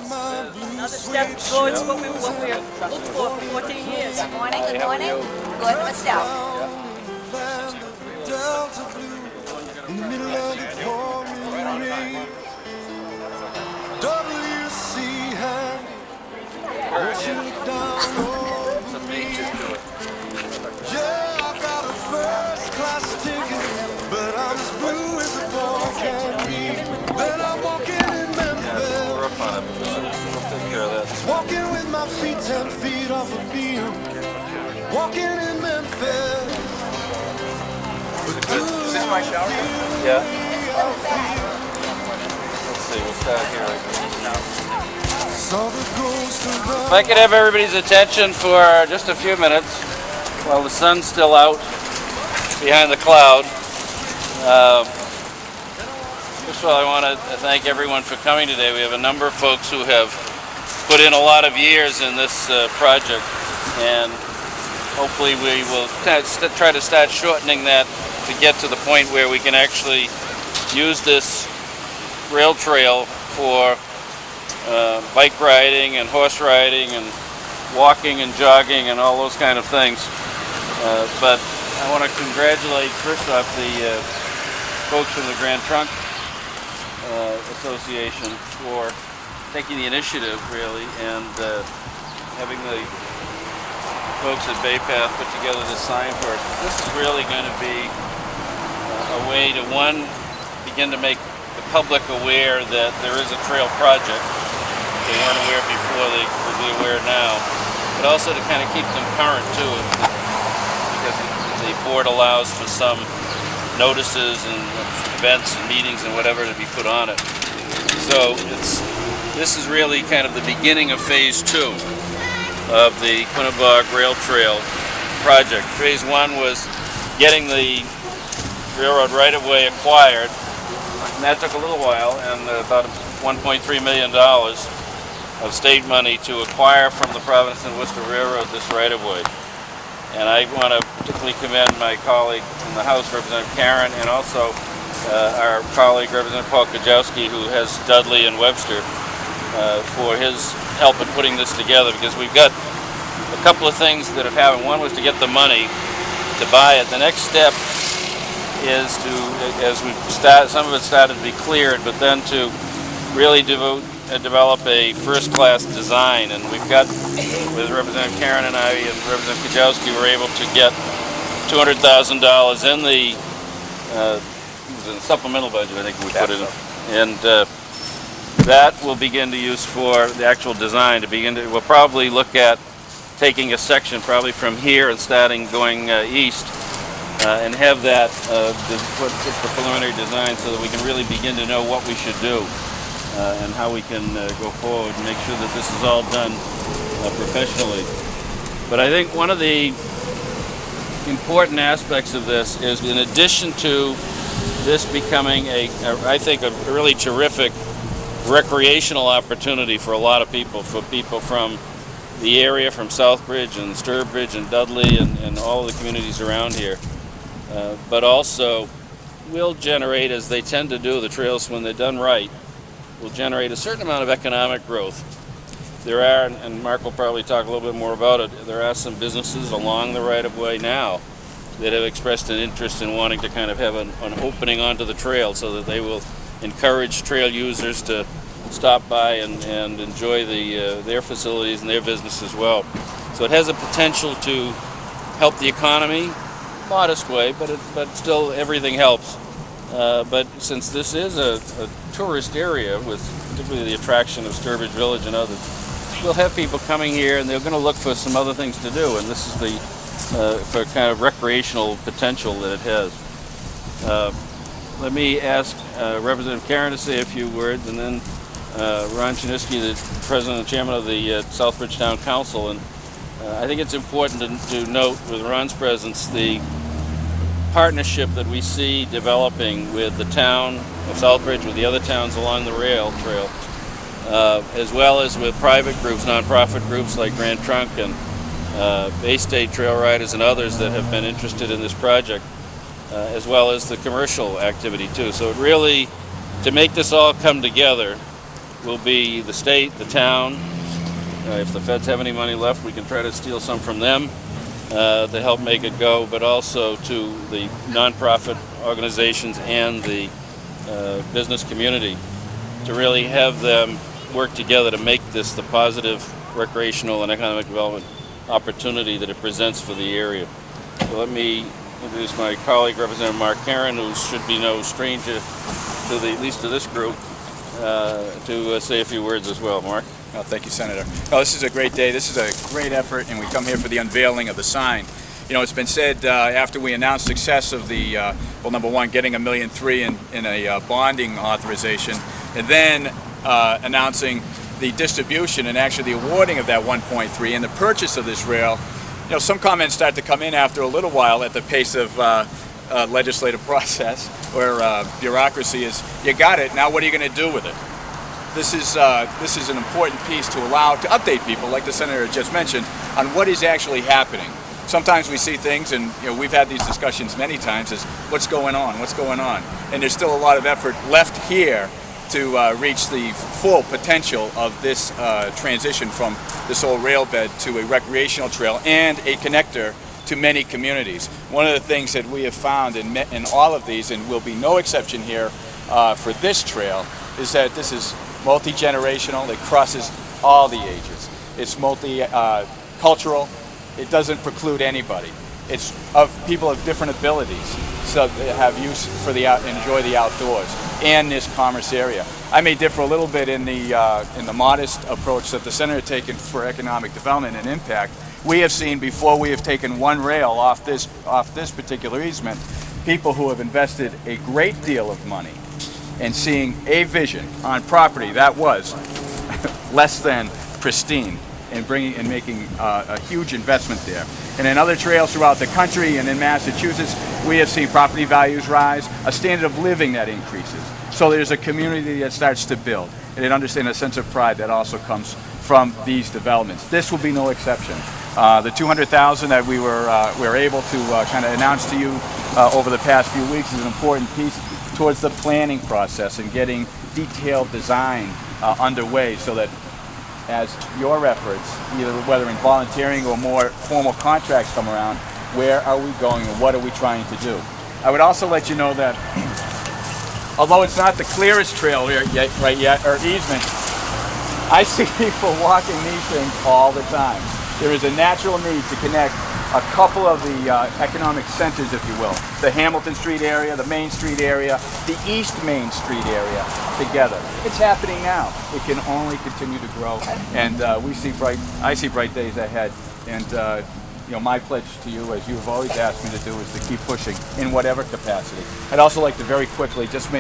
Another step towards what we looked for 14 years. Good morning, good morning. Good, myself. In the middle of the pouring rain, WC hand, watching it down over me. Yeah, I got a first class ticket, but I'm as blue as a boy can be. Then I'm walking in Memphis, walking with my feet 10 feet off a beam, walking in Memphis. Is this my shower? Yeah. Let's see, we'll start here. If I could have everybody's attention for just a few minutes while the sun's still out behind the cloud. First of all, I want to thank everyone for coming today. We have a number of folks who have put in a lot of years in this project, and hopefully we will try to start shortening that to get to the point where we can actually use this rail trail for bike riding and horse riding and walking and jogging and all those kind of things. But I want to congratulate first off the folks from the Grand Trunk Association for taking the initiative really and having the folks at Baypath put together this sign for us. This is really going to be a way to, one, begin to make the public aware that there is a trail project. They weren't aware before, they will be aware now. But also to kind of keep them current too, because the board allows for some notices and events and meetings and whatever to be put on it. So this is really kind of the beginning of phase 2 of the Quinnebaug Rail Trail project. Phase 1 was getting the railroad right-of-way acquired, and that took a little while, and about $1.3 million of state money to acquire from the Providence and Worcester Railroad this right-of-way. And I want to particularly commend my colleague in the House, Representative Karen, and also our colleague, Representative Paul Kajowski, who has Dudley and Webster, for his help in putting this together, because we've got a couple of things that have happened. One was to get the money to buy it. The next step is to, as we've started, some of it started to be cleared, but then to really develop a first-class design. And we've got, with Representative Karen and I and Representative Kajowski, we're able to get $200,000 in the supplemental budget, I think we put it in. And that will begin to use for the actual design. We'll probably look at taking a section probably from here and starting going east, and have that put the preliminary design so that we can really begin to know what we should do and how we can go forward and make sure that this is all done professionally. But I think one of the important aspects of this is, in addition to this becoming I think a really terrific recreational opportunity for a lot of people, from the area, from Southbridge and Sturbridge and Dudley and all the communities around here, but also will generate, as they tend to do, the trails when they're done right, will generate a certain amount of economic growth. There are, and Mark will probably talk a little bit more about it, there are some businesses along the right-of-way now that have expressed an interest in wanting to kind of have an opening onto the trail so that they will encourage trail users to stop by and enjoy their facilities and their business as well. So it has a potential to help the economy, modest way, but still everything helps. But since this is a tourist area, with particularly the attraction of Sturbridge Village and others, we'll have people coming here and they're going to look for some other things to do, and this is the for kind of recreational potential that it has. Let me ask Representative Karen to say a few words, and then Ron Chiniski, the President and Chairman of the Southbridge Town Council. And I think it's important to note, with Ron's presence, the partnership that we see developing with the town of Southbridge, with the other towns along the rail trail, as well as with private groups, nonprofit groups like Grand Trunk and Bay State Trail Riders and others that have been interested in this project, as well as the commercial activity too. So it really, to make this all come together, will be the state, the town. If the feds have any money left, we can try to steal some from them to help make it go, but also to the nonprofit organizations and the business community to really have them work together to make this the positive recreational and economic development opportunity that it presents for the area. So let me introduce my colleague, Representative Mark Karen, who should be no stranger to at least to this group, to say a few words as well. Mark? Well, thank you, Senator. Well, this is a great day. This is a great effort, and we come here for the unveiling of the sign. You know, it's been said after we announced success of the, well, number one, getting $1.3 million in a bonding authorization, and then announcing the distribution and actually the awarding of that 1.3 and the purchase of this rail. You know, some comments start to come in after a little while at the pace of legislative process or bureaucracy is, you got it, now what are you going to do with it? This is an important piece to update people, like the Senator just mentioned, on what is actually happening. Sometimes we see things, and you know, we've had these discussions many times, is what's going on, and there's still a lot of effort left here to reach the full potential of this transition from this old rail bed to a recreational trail and a connector to many communities. One of the things that we have found in all of these, and will be no exception here for this trail, is that this is multi-generational. It crosses all the ages. It's multi-cultural. It doesn't preclude anybody. It's of people of different abilities, so they have use for enjoy the outdoors and this commerce area. I may differ a little bit in the modest approach that the Senator taken for economic development and impact. We have seen, before we have taken one rail off this particular easement, people who have invested a great deal of money in seeing a vision on property that was less than pristine, and making a huge investment there. And in other trails throughout the country and in Massachusetts, we have seen property values rise, a standard of living that increases. So there's a community that starts to build, and it understands a sense of pride that also comes from these developments. This will be no exception. The $200,000 that we were able to kind of announce to you over the past few weeks is an important piece towards the planning process and getting detailed design underway, so that as your efforts, either whether in volunteering or more formal contracts come around, where are we going and what are we trying to do? I would also let you know that although it's not the clearest trail here yet, or easement, I see people walking these things all the time. There is a natural need to connect a couple of the economic centers, if you will, the Hamilton Street area, the Main Street area, the East Main Street area together. It's happening now. It can only continue to grow, and I see bright days ahead. And you know, my pledge to you, as you've always asked me to do, is to keep pushing in whatever capacity. I'd also like to very quickly just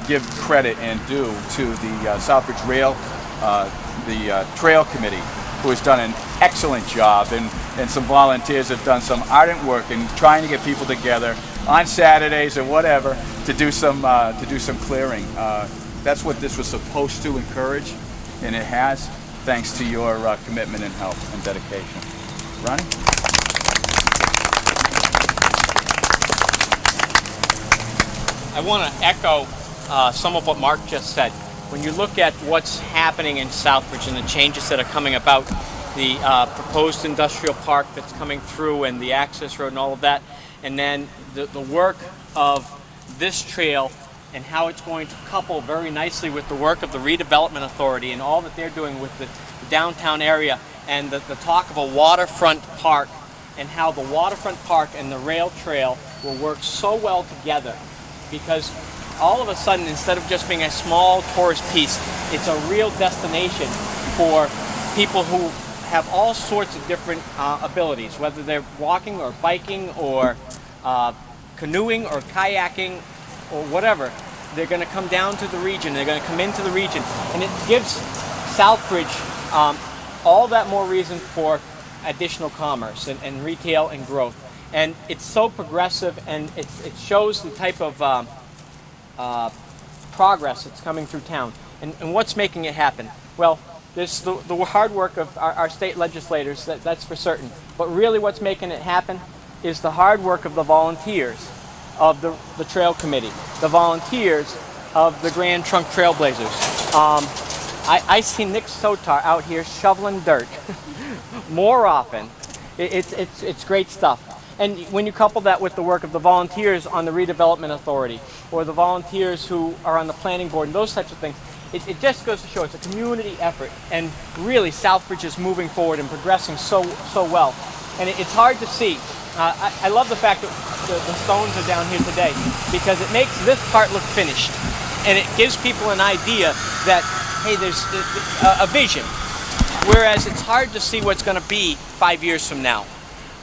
give credit and due to the Southbridge Rail, the Trail Committee, who has done an excellent job, and some volunteers have done some ardent work in trying to get people together on Saturdays or whatever to do some clearing. That's what this was supposed to encourage, and it has, thanks to your commitment and help and dedication. Ronnie? I want to echo some of what Mark just said. When you look at what's happening in Southbridge and the changes that are coming about, the proposed industrial park that's coming through and the access road and all of that, and then the work of this trail and how it's going to couple very nicely with the work of the Redevelopment Authority and all that they're doing with the downtown area, and the talk of a waterfront park, and how the waterfront park and the rail trail will work so well together, because all of a sudden, instead of just being a small tourist piece, it's a real destination for people who have all sorts of different abilities, whether they're walking or biking or canoeing or kayaking or whatever. They're going to come down to the region, they're going to come into the region, and it gives Southbridge all that more reason for additional commerce and retail and growth. And it's so progressive, and it shows the type of progress that's coming through town. And what's making it happen? Well, there's the hard work of our state legislators, that's for certain. But really what's making it happen is the hard work of the volunteers of the Trail Committee, the volunteers of the Grand Trunk Trailblazers, I see Nick Sotar out here shoveling dirt more often. It's great stuff. And when you couple that with the work of the volunteers on the redevelopment authority or the volunteers who are on the planning board and those types of things, it just goes to show it's a community effort, and really Southbridge is moving forward and progressing so well. And it's hard to see. I love the fact that the stones are down here today because it makes this part look finished, and it gives people an idea that, hey, there's a vision. Whereas it's hard to see what's going to be 5 years from now.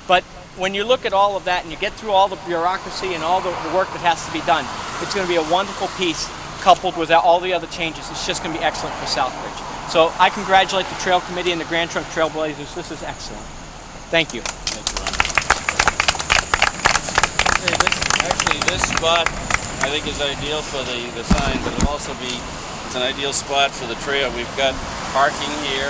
But when you look at all of that and you get through all the bureaucracy and all the work that has to be done, it's going to be a wonderful piece coupled with all the other changes. It's just going to be excellent for Southbridge. So I congratulate the Trail Committee and the Grand Trunk Trailblazers. This is excellent. Thank you. Actually, this spot I think is ideal for the sign, but it'll also be, it's an ideal spot for the trail. We've got parking here.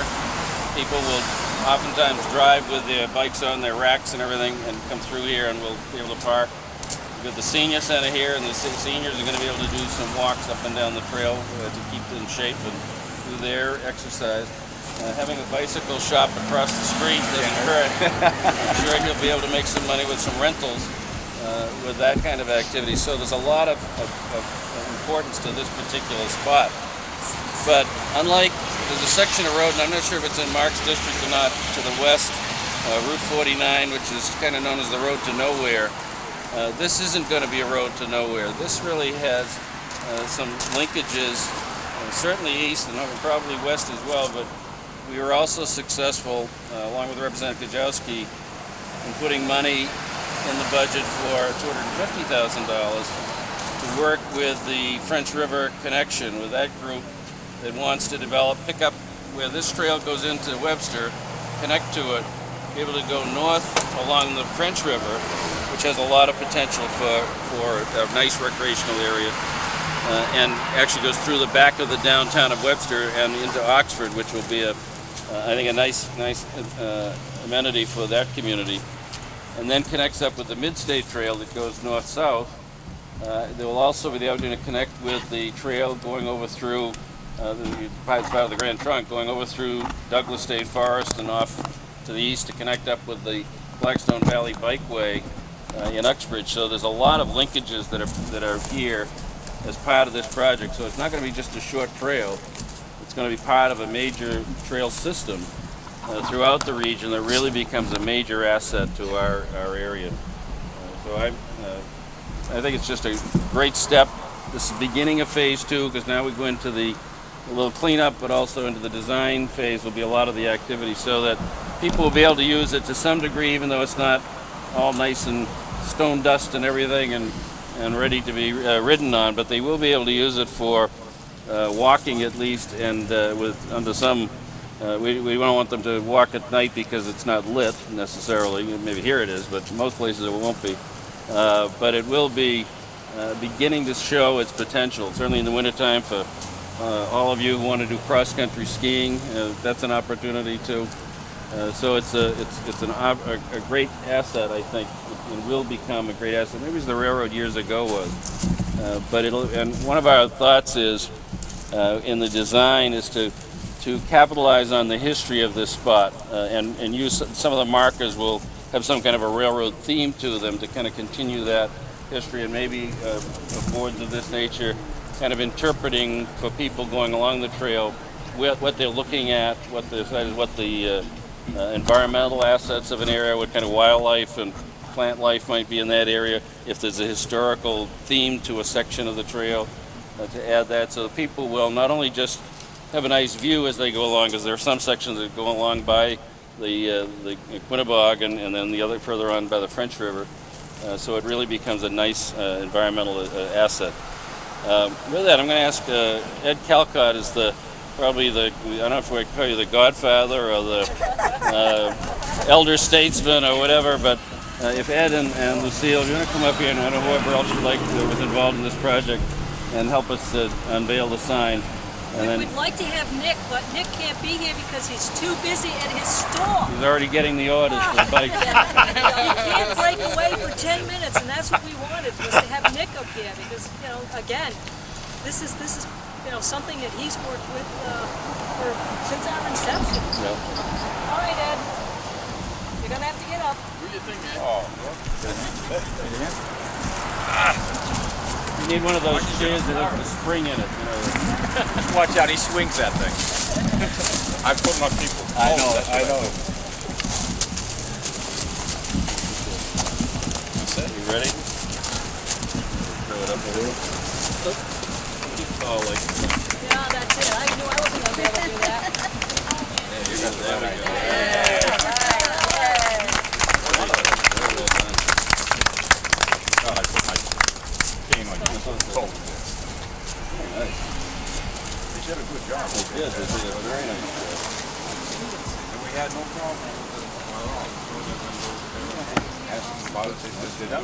People will oftentimes drive with their bikes on their racks and everything and come through here, and we'll be able to park. We've got the senior center here, and the seniors are going to be able to do some walks up and down the trail to keep in shape and do their exercise. Having a bicycle shop across the street doesn't hurt. I'm sure you'll be able to make some money with some rentals with that kind of activity. So there's a lot of importance to this particular spot. But unlike, there's a section of road, and I'm not sure if it's in Mark's district or not, to the west, Route 49, which is kind of known as the road to nowhere. This isn't going to be a road to nowhere. This really has some linkages, certainly east and probably west as well, but we were also successful, along with Representative Kajowski, in putting money in the budget for $250,000 to work with the French River Connection, with that group that wants to develop, pick up where this trail goes into Webster, connect to it, be able to go north along the French River, which has a lot of potential for a nice recreational area, and actually goes through the back of the downtown of Webster and into Oxford, which will be I think a nice amenity for that community, and then connects up with the Mid-State Trail that goes north-south. There will also be the opportunity to connect with the trail going over through part of the Grand Trunk, going over through Douglas State Forest and off to the east to connect up with the Blackstone Valley Bikeway in Uxbridge. So there's a lot of linkages that are here as part of this project. So it's not going to be just a short trail. It's going to be part of a major trail system throughout the region that really becomes a major asset to our area. So I think it's just a great step. This is the beginning of phase 2, because now we go into the little cleanup, but also into the design phase will be a lot of the activity, so that people will be able to use it to some degree, even though it's not all nice and stone dust and everything and ready to be ridden on, but they will be able to use it for walking at least, and under some, we don't want them to walk at night because it's not lit necessarily. Maybe here it is, but most places it won't be. But it will be beginning to show its potential, certainly in the wintertime for all of you who want to do cross-country skiing. That's an opportunity too. So it's a great asset, I think. It will become a great asset. Maybe as the railroad years ago was. But and one of our thoughts is in the design is to capitalize on the history of this spot and use some of the markers will have some kind of a railroad theme to them to kind of continue that history, and maybe boards of this nature kind of interpreting for people going along the trail what they're looking at, what the environmental assets of an area, what kind of wildlife and plant life might be in that area, if there's a historical theme to a section of the trail, to add that, so that people will not only just have a nice view as they go along, because there are some sections that go along by the Quinnebaug and then the other further on by the French River, so it really becomes a nice environmental asset. With that, I'm going to ask Ed Calcott is probably I don't know if we call you the godfather or the elder statesman or whatever, but if Ed and Lucille, you're going to come up here, and I don't know whoever else you'd like was involved in this project, and help us unveil the sign. We'd like to have Nick, but Nick can't be here because he's too busy at his store. He's already getting the orders for the bikes. He can't break away for 10 minutes, and that's what we wanted, was to have Nick up here, because, again, this is you know, something that he's worked with since our inception. Yeah. All right, Ed. You're gonna have to get up. You need one of those chairs that has the spring in it. You know. Watch out, he swings that thing. I'm putting on people. I know. You ready? Throw it up there. Oh, like. Yeah, that's it. I knew I wasn't gonna be able to do that. There we go. Oh, I put my cane on you. Oh. Very nice. They did a good job. They did a very nice job. And we had no problem with it. Ask them about it, they just did it.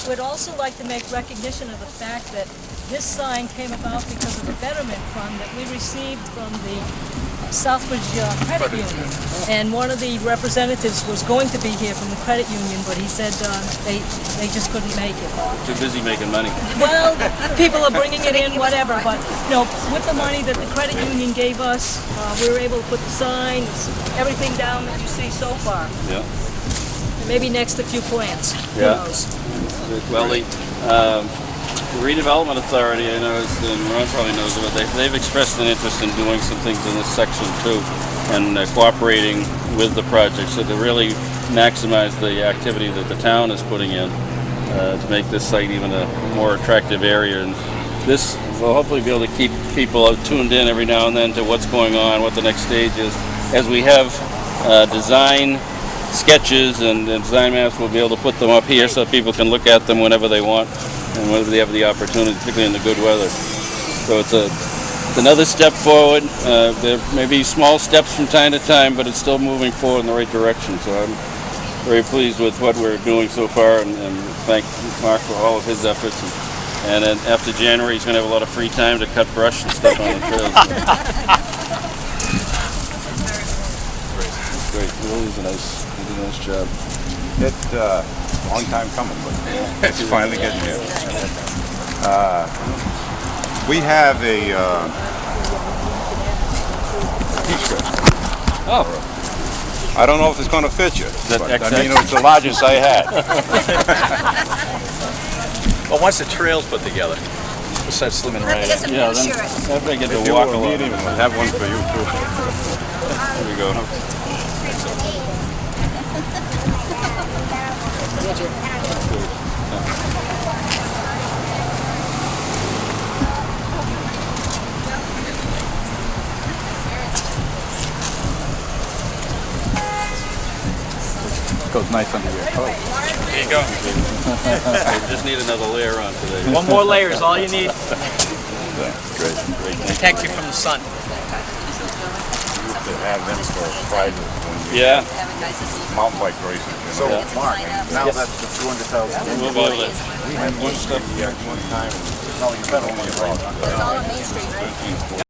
We'd also like to make recognition of the fact that this sign came about because of a betterment fund that we received from the Southbridge Credit Union. And one of the representatives was going to be here from the credit union, but he said they just couldn't make it. Too busy making money. Well, people are bringing it in, whatever, but you know, with the money that the credit union gave us, we were able to put the sign, everything down that you see so far. Yeah. And maybe next a few plants. Yeah. Who knows? Well, the Redevelopment Authority, I know, and Ron probably knows about it, they've expressed an interest in doing some things in this section too, and cooperating with the project so to really maximize the activity that the town is putting in to make this site even a more attractive area. And this will hopefully be able to keep people tuned in every now and then to what's going on, what the next stage is. As we have design sketches and design maps, we'll be able to put them up here so people can look at them whenever they want and whenever they have the opportunity, particularly in the good weather. So it's another step forward. There may be small steps from time to time, but it's still moving forward in the right direction. So I'm very pleased with what we're doing so far, and thank Mark for all of his efforts. And then after January, he's going to have a lot of free time to cut brush and stuff on the trails. Great. It really is a nice job. It's a long time coming, but it's finally getting here. We have a t-shirt. Oh, I don't know if it's going to fit you, that but XX? I mean, it's the largest I had. Well, once the trail's put together, we'll start slimming Let right me get in. some yeah, new then shirts. after I get If to you walk or along. need him, we'll have one for you too. There we go. Goes nice under your coat. There you go. I just need another layer on today. One more layer is all you need. Great. Protect you from the sun. To have them for prizes when you Yeah, mountain bike races. You know? So, Mark, Now that's the 200,000. we'll be able to. We had one stuff one time. No, you spent only about it's all on Main Street, right?